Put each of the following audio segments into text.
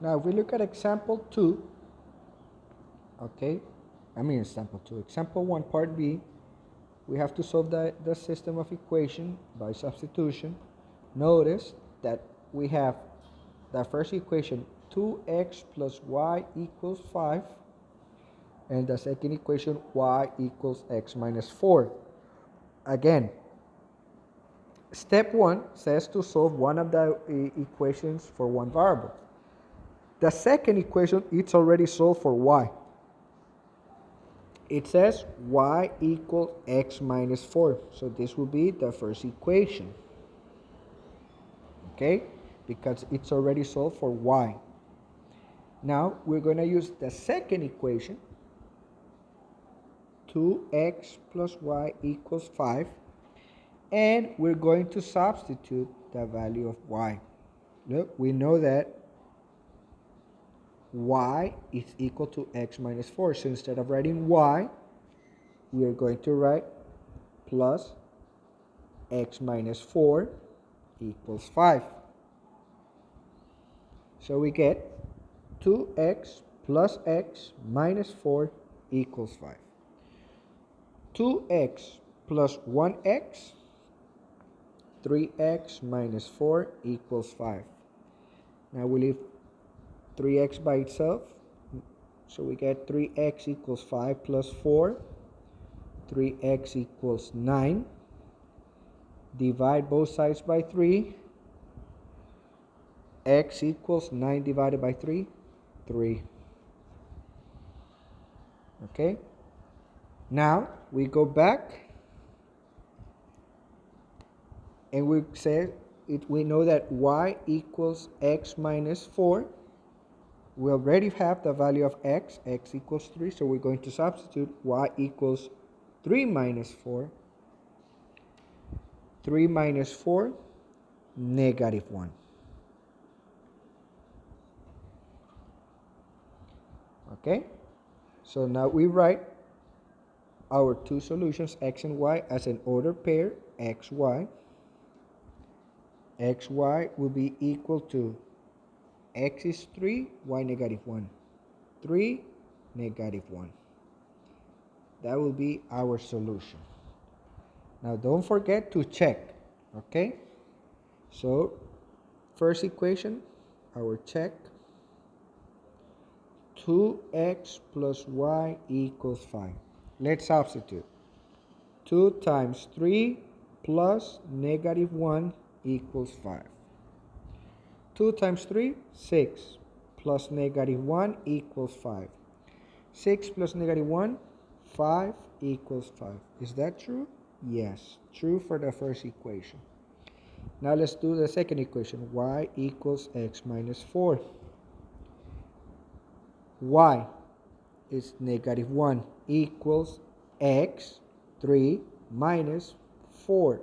Now, if we look at example 2, okay, example 2, example 1, part B, we have to solve the system of equation by substitution. Notice that we have the first equation, 2x plus y equals 5, and the second equation, y equals x minus 4. Again, step 1 says to solve one of the equations for one variable. The second equation, it's already solved for y. It says y equals x minus 4. So this will be the first equation. Okay? Because it's already solved for y. Now we're going to use the second equation, 2x plus y equals 5, and we're going to substitute the value of y. Look, we know that y is equal to x minus 4. So instead of writing y, we are going to write plus x minus 4 equals 5. So we get 2x plus x minus 4 equals 5. 2x plus 1x, 3x minus 4 equals 5. Now we leave 3x by itself. So we get 3x equals 5 plus 4. 3x equals 9. Divide both sides by 3. X equals 9 divided by 3, 3. Okay? Now we go back and we know that y equals x minus 4. We already have the value of x equals 3, so we're going to substitute y equals 3 minus 4. 3 minus 4, negative 1. Okay? So now we write our two solutions, x and y, as an ordered pair, xy. Xy will be equal to x is 3, y negative 1. 3, negative 1. That will be our solution. Now don't forget to check, okay? So first equation, our check, 2x plus y equals 5. Let's substitute. 2 times 3 plus negative 1 equals 5. 2 times 3, 6, plus negative 1 equals 5. 6 plus negative 1, 5 equals 5. Is that true? Yes, true for the first equation. Now let's do the second equation, y equals x minus 4. Y is negative 1 equals x, 3 minus 4.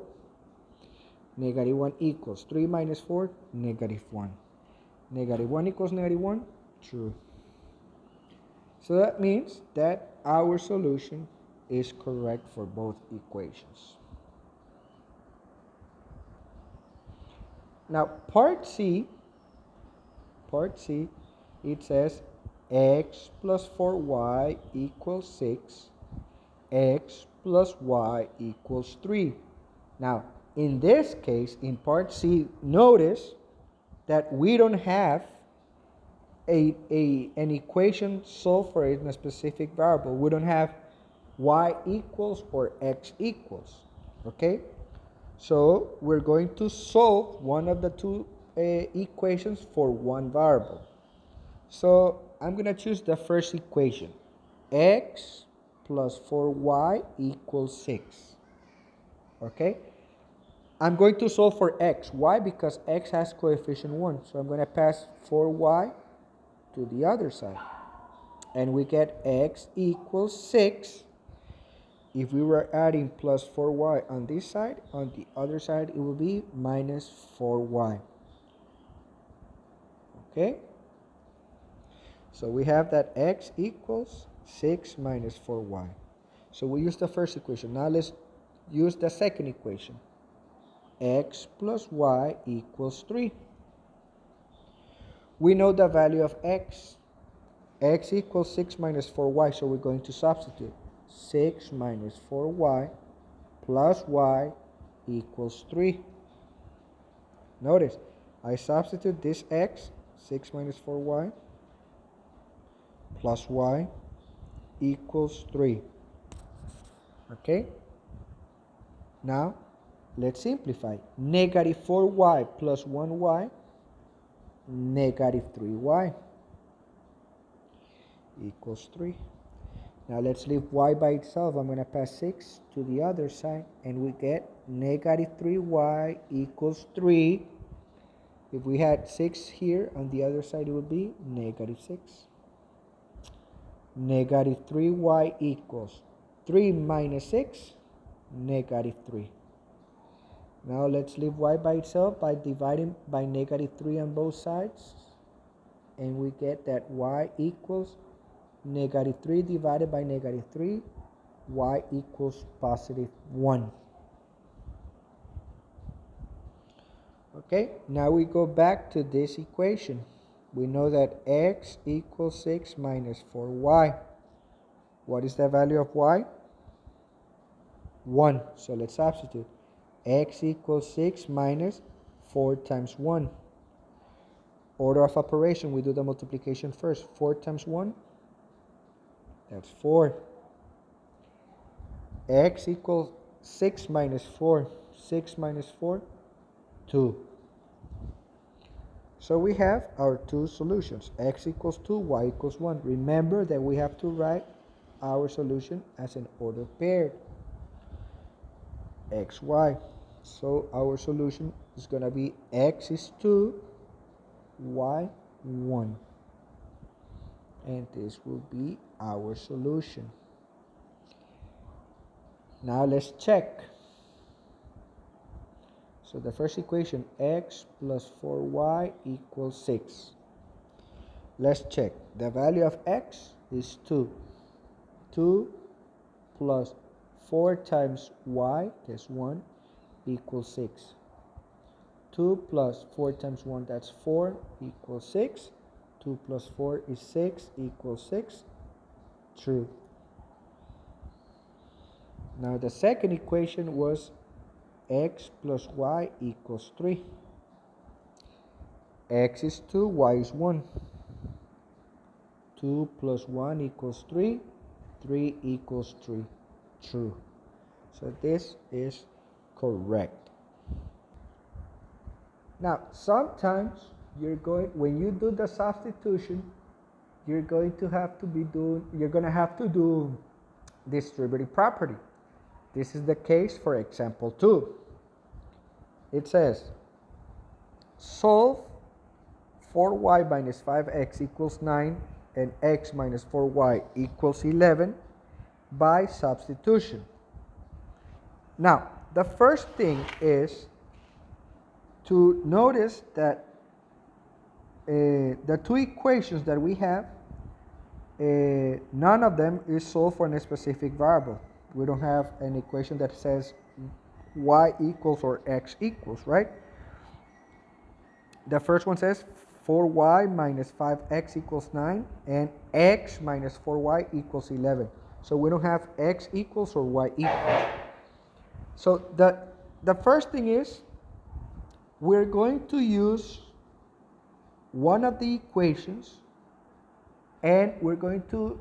Negative 1 equals 3 minus 4, negative 1. Negative 1 equals negative 1, true. So that means that our solution is correct for both equations. Now part C, it says x plus 4y equals 6, x plus y equals 3. Now, in this case, in part C, notice that we don't have an equation solved for a specific variable. We don't have y equals or x equals, okay? So we're going to solve one of the two equations for one variable. So I'm going to choose the first equation, x plus 4y equals 6, okay? I'm going to solve for x. Why? Because x has coefficient 1. So I'm going to pass 4y to the other side. And we get x equals 6. If we were adding plus 4y on this side, on the other side it will be minus 4y. Okay? So we have that x equals 6 minus 4y. So we use the first equation. Now let's use the second equation. X plus y equals 3. We know the value of x. X equals 6 minus 4y, so we're going to substitute. 6 minus 4y plus y equals 3. Notice, I substitute this x, 6 minus 4y plus y equals 3. Okay? Now, let's simplify. Negative 4y plus 1y, negative 3y equals 3. Now let's leave y by itself. I'm going to pass 6 to the other side, and we get negative 3y equals 3. If we had 6 here, on the other side it would be negative 6. Negative 3y equals 3 minus 6, negative 3. Now let's leave y by itself by dividing by negative 3 on both sides. And we get that y equals negative 3 divided by negative 3, y equals positive 1. Okay, now we go back to this equation. We know that x equals 6 minus 4y. What is the value of y? 1. So let's substitute. X equals 6 minus 4 times 1. Order of operation, we do the multiplication first. 4 times 1, that's 4. X equals 6 minus 4. 6 minus 4, 2. So we have our two solutions. X equals 2, y equals 1. Remember that we have to write our solution as an order paired. X, y. So our solution is going to be x is 2, y 1. And this will be our solution. Now let's check. So the first equation, x plus 4y equals 6. Let's check. The value of x is 2. 2 plus 4 times y, that's 1, equals 6. 2 plus 4 times 1, that's 4, equals 6. 2 plus 4 is 6, equals 6. True. Now the second equation was x plus y equals 3. X is 2, y is 1. 2 plus 1 equals 3. 3 equals 3. True. So this is correct. Now, sometimes when you do the substitution, you're going to have to do distributive property. This is the case for example 2. It says, solve 4y minus 5x equals 9 and x minus 4y equals 11 by substitution. Now, the first thing is to notice that the two equations that we have, none of them is solved for a specific variable. We don't have an equation that says y equals or x equals, right? The first one says 4y minus 5x equals 9 and x minus 4y equals 11. So we don't have x equals or y equals. So the first thing is we're going to use one of the equations, and we're going to,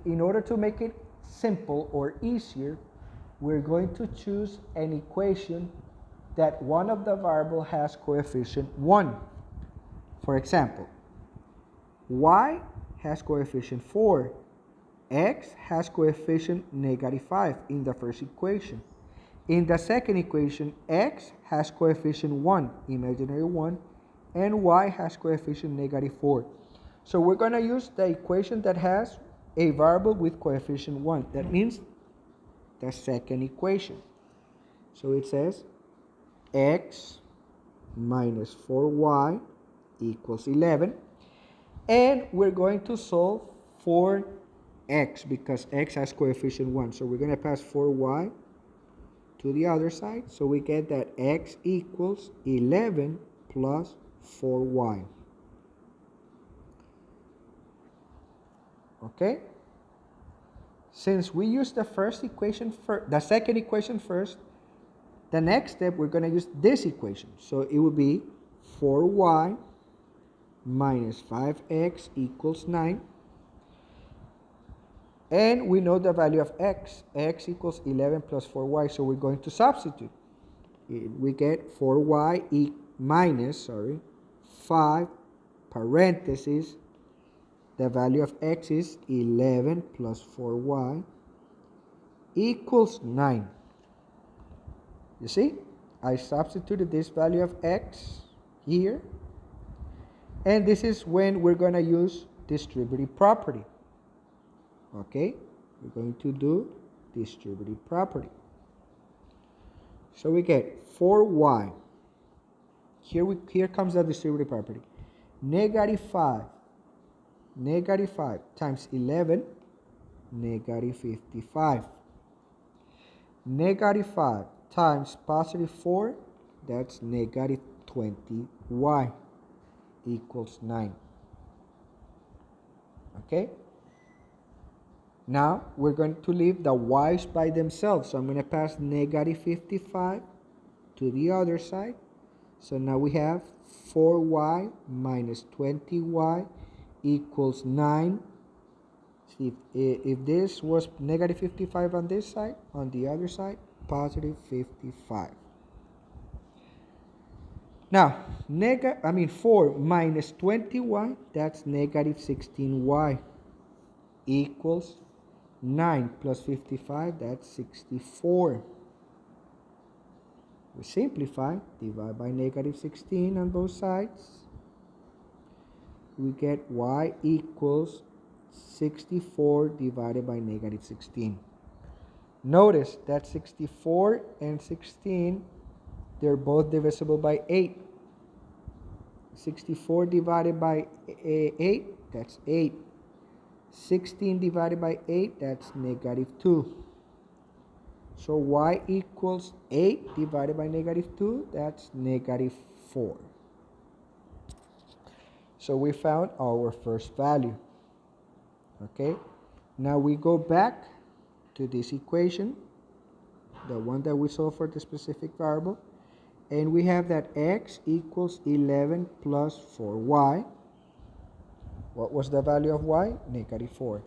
in order to make it simple or easier, we're going to choose an equation that one of the variable has coefficient 1. For example, y has coefficient 4, x has coefficient -5 in the first equation. In the second equation, x has coefficient 1, imaginary 1, and y has coefficient -4. So we're going to use the equation that has a variable with coefficient 1. That means the second equation. So it says x minus 4y equals 11. And we're going to solve for x because x has coefficient 1. So we're going to pass 4y to the other side. So we get that x equals 11 plus 4y. Okay? Since we use the second equation first, the next step we're going to use this equation. So it will be 4y minus 5x equals 9. And we know the value of x. X equals 11 plus 4y, so we're going to substitute. We get 4y minus 5 parentheses. The value of x is 11 plus 4y equals 9. You see? I substituted this value of x here. And this is when we're going to use distributive property. Okay? We're going to do distributive property. So we get 4y. Here comes the distributive property. Negative 5 times 11, negative 55. Negative 5 times positive 4, that's negative 20y equals 9. Okay? Now we're going to leave the y's by themselves. So I'm going to pass negative 55 to the other side. So now we have 4y minus 20y equals 9. See, if this was negative 55 on this side, on the other side, positive 55. Now, 4 minus 20y, that's negative 16y equals 9 plus 55, that's 64. We simplify, divide by negative 16 on both sides. We get y equals 64 divided by negative 16. Notice that 64 and 16, they're both divisible by 8. 64 divided by 8, that's 8. 16 divided by 8, that's negative 2. So y equals 8 divided by negative 2, that's negative 4. So we found our first value. Okay, now we go back to this equation, the one that we saw for the specific variable, and we have that x equals 11 plus 4y. What was the value of y? Negative 4.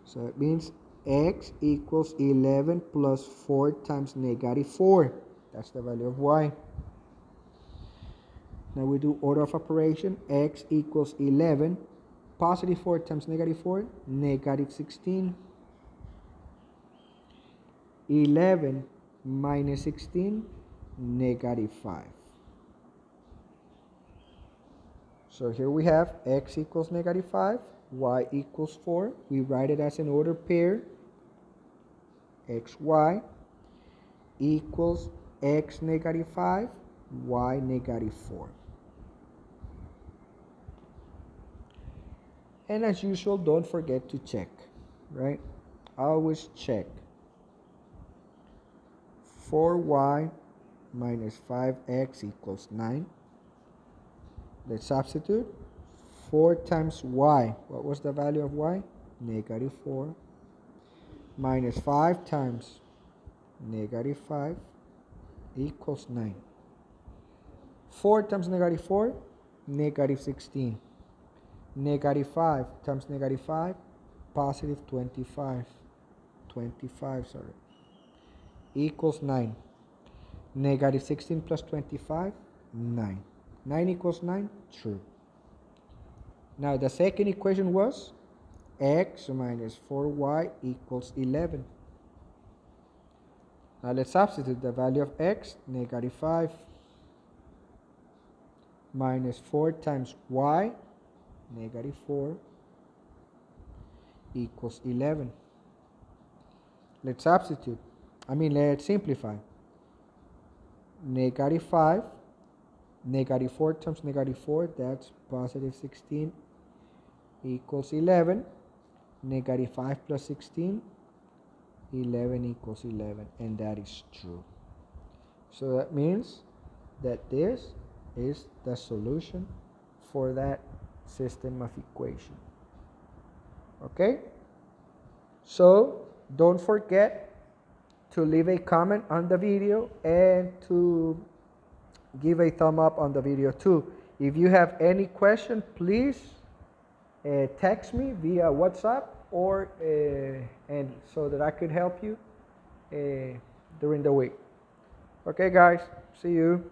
So it means x equals 11 plus 4 times negative 4. That's the value of y. Now we do order of operation. X equals 11. Positive 4 times negative 4, negative 16. 11 minus 16, negative 5. So here we have x equals negative 5, y equals 4. We write it as an ordered pair. xy equals x negative 5, y negative 4. And as usual, don't forget to check, right? Always check. 4y minus 5x equals 9. Let's substitute. 4 times y. What was the value of y? Negative 4. Minus 5 times negative 5 equals 9. 4 times negative 4, negative 16. Negative 5 times negative 5, positive 25. 25, equals 9. Negative 16 plus 25, 9. 9 equals 9, true. Now the second equation was x minus 4y equals 11. Now let's substitute the value of x, negative 5, minus 4 times y, negative 4, equals 11. Let's substitute. Let's simplify. Negative 5, negative 4 times negative 4, that's positive 16, equals 11. Negative 5 plus 16, 11 equals 11, and that is true. So that means that this is the solution for that system of equation. Okay? So don't forget to leave a comment on the video and to give a thumb up on the video too. If you have any question, please text me via WhatsApp or and so that I could help you during the week. Okay, guys, see you.